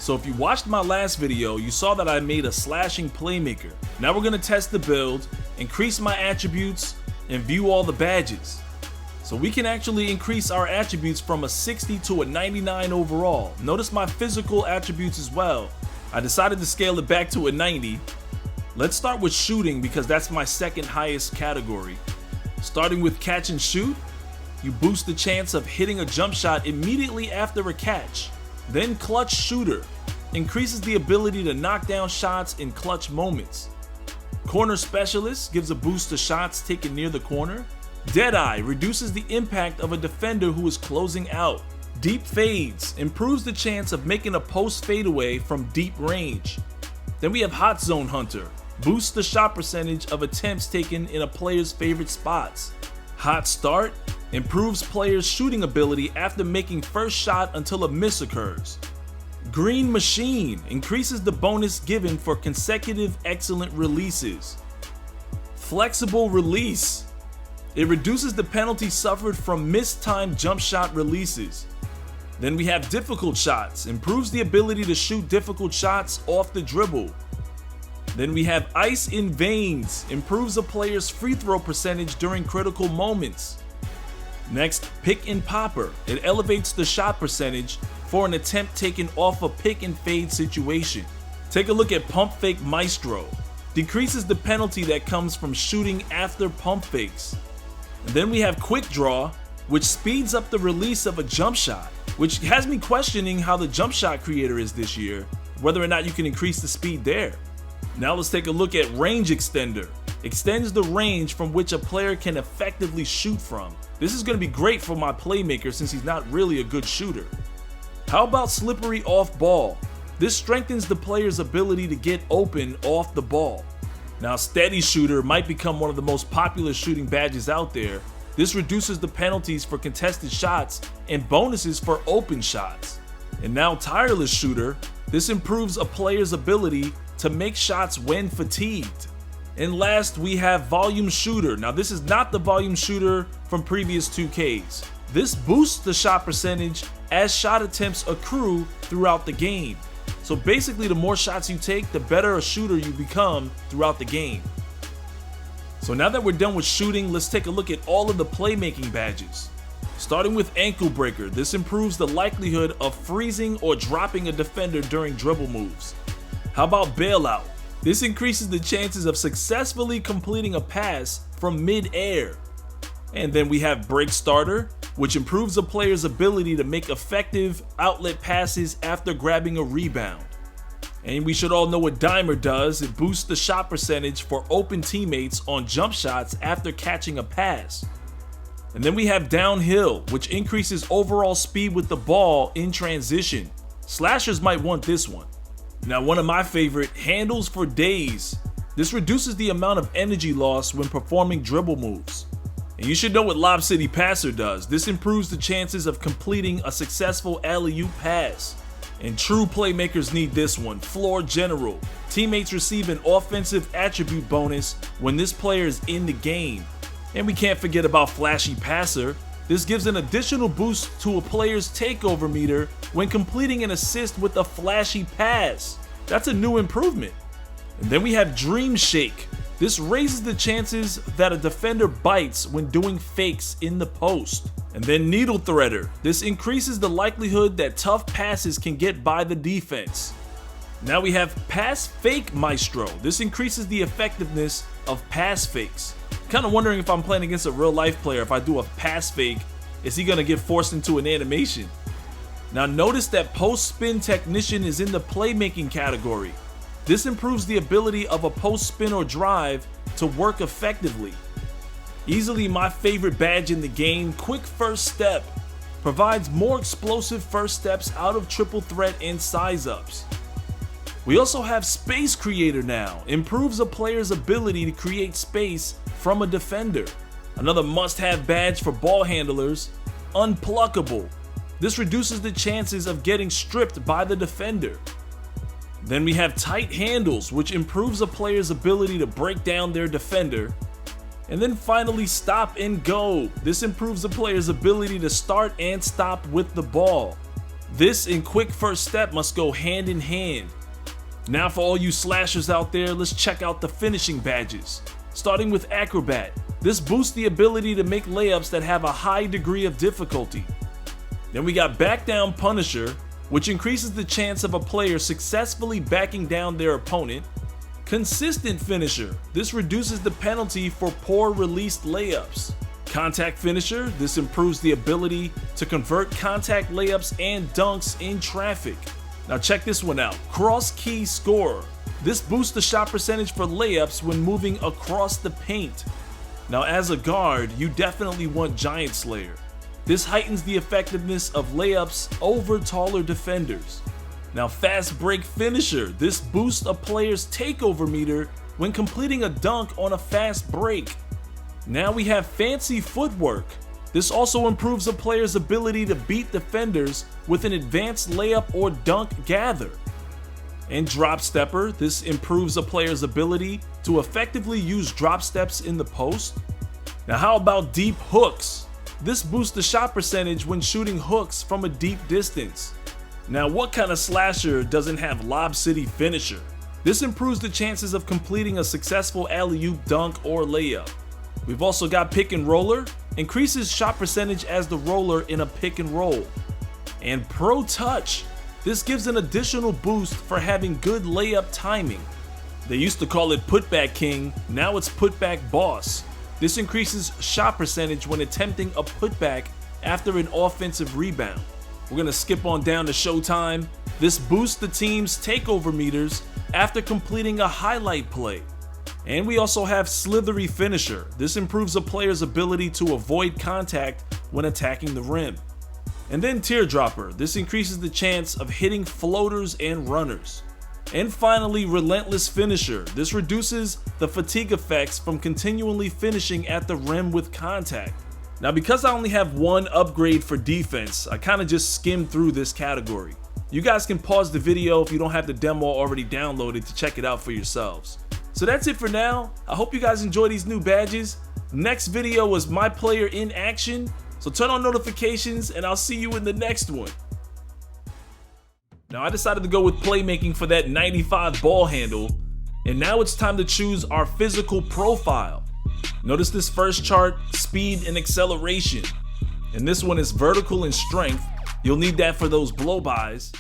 So if you watched my last video, you saw that I made a slashing playmaker. Now we're gonna test the build, increase my attributes, and view all the badges. So we can actually increase our attributes from a 60 to a 99 overall. Notice my physical attributes as well. I decided to scale it back to a 90. Let's start with shooting because that's my second highest category. Starting with catch and shoot, you boost the chance of hitting a jump shot immediately after a catch. Then clutch shooter, increases the ability to knock down shots in clutch moments. Corner specialist gives a boost to shots taken near the corner. Deadeye reduces the impact of a defender who is closing out. Deep fades improves the chance of making a post fadeaway from deep range. Then we have hot zone hunter, boosts the shot percentage of attempts taken in a player's favorite spots. Hot start improves players' shooting ability after making first shot until a miss occurs. Green machine increases the bonus given for consecutive excellent releases. Flexible release, it reduces the penalty suffered from mistimed jump shot releases. Then we have difficult shots, improves the ability to shoot difficult shots off the dribble. Then we have ice in veins, improves a player's free throw percentage during critical moments. Next, pick and popper, it elevates the shot percentage for an attempt taken off a pick and fade situation. Take a look at pump fake maestro, decreases the penalty that comes from shooting after pump fakes. And then we have quick draw, which speeds up the release of a jump shot, which has me questioning how the jump shot creator is this year, whether or not you can increase the speed there. Now let's take a look at range extender. Extends the range from which a player can effectively shoot from. This is going to be great for my playmaker since he's not really a good shooter. How about slippery off ball? This strengthens the player's ability to get open off the ball. Now steady shooter might become one of the most popular shooting badges out there. This reduces the penalties for contested shots and bonuses for open shots. And now tireless shooter, this improves a player's ability to make shots when fatigued. And last we have volume shooter. Now this is not the volume shooter from previous 2Ks. This boosts the shot percentage as shot attempts accrue throughout the game. So basically the more shots you take, the better a shooter you become throughout the game. So now that we're done with shooting, let's take a look at all of the playmaking badges. Starting with ankle breaker, this improves the likelihood of freezing or dropping a defender during dribble moves. How about bailout? This increases the chances of successfully completing a pass from mid-air. And then we have break starter, which improves a player's ability to make effective outlet passes after grabbing a rebound. And we should all know what dimer does. It boosts the shot percentage for open teammates on jump shots after catching a pass. And then we have downhill, which increases overall speed with the ball in transition. Slashers might want this one. Now one of my favorite, handles for days. This reduces the amount of energy loss when performing dribble moves. And you should know what Lob City Passer does. This improves the chances of completing a successful alley-oop pass. And true playmakers need this one, Floor General. Teammates receive an offensive attribute bonus when this player is in the game. And we can't forget about Flashy Passer. This gives an additional boost to a player's takeover meter when completing an assist with a flashy pass. That's a new improvement. And then we have Dream Shake. This raises the chances that a defender bites when doing fakes in the post. And then Needle Threader. This increases the likelihood that tough passes can get by the defense. Now we have Pass Fake Maestro. This increases the effectiveness of pass fakes. Kind of wondering if I'm playing against a real life player, if I do a pass fake, is he going to get forced into an animation? Now notice that Post Spin Technician is in the playmaking category. This improves the ability of a post spin or drive to work effectively. Easily my favorite badge in the game, Quick First Step. Provides more explosive first steps out of triple threat and size ups. We also have Space Creator now. Improves a player's ability to create space from a defender. Another must-have badge for ball handlers, Unpluckable. This reduces the chances of getting stripped by the defender. Then we have Tight Handles, which improves a player's ability to break down their defender. And then finally Stop and Go. This improves the player's ability to start and stop with the ball. This and quick first step must go hand in hand. Now for all you slashers out there, let's check out the finishing badges. Starting with Acrobat, this boosts the ability to make layups that have a high degree of difficulty. Then we got Back Down Punisher, which increases the chance of a player successfully backing down their opponent. Consistent Finisher, this reduces the penalty for poor released layups. Contact Finisher, this improves the ability to convert contact layups and dunks in traffic. Now check this one out, Cross Key Scorer. This boosts the shot percentage for layups when moving across the paint. Now as a guard, you definitely want Giant Slayer. This heightens the effectiveness of layups over taller defenders. Now Fast Break Finisher, this boosts a player's takeover meter when completing a dunk on a fast break. Now we have Fancy Footwork. This also improves a player's ability to beat defenders with an advanced layup or dunk gather. And Drop Stepper, this improves a player's ability to effectively use drop steps in the post. Now how about Deep Hooks? This boosts the shot percentage when shooting hooks from a deep distance. Now what kind of slasher doesn't have Lob City Finisher? This improves the chances of completing a successful alley-oop dunk or layup. We've also got Pick and Roller, increases shot percentage as the roller in a pick and roll. And Pro Touch, this gives an additional boost for having good layup timing. They used to call it Putback King, now it's Putback Boss. This increases shot percentage when attempting a putback after an offensive rebound. We're gonna skip on down to Showtime. This boosts the team's takeover meters after completing a highlight play. And we also have Slithery Finisher. This improves a player's ability to avoid contact when attacking the rim. And then Teardropper. This increases the chance of hitting floaters and runners. And finally, Relentless Finisher. This reduces the fatigue effects from continually finishing at the rim with contact. Now because I only have one upgrade for defense, I kind of just skimmed through this category. You guys can pause the video if you don't have the demo already downloaded to check it out for yourselves. So that's it for now. I hope you guys enjoy these new badges. Next video was my player in action, so turn on notifications and I'll see you in the next one. Now I decided to go with Playmaking for that 95 ball handle, and now it's time to choose our physical profile. Notice this first chart, speed and acceleration, and this one is vertical and strength. You'll need that for those blow-bys.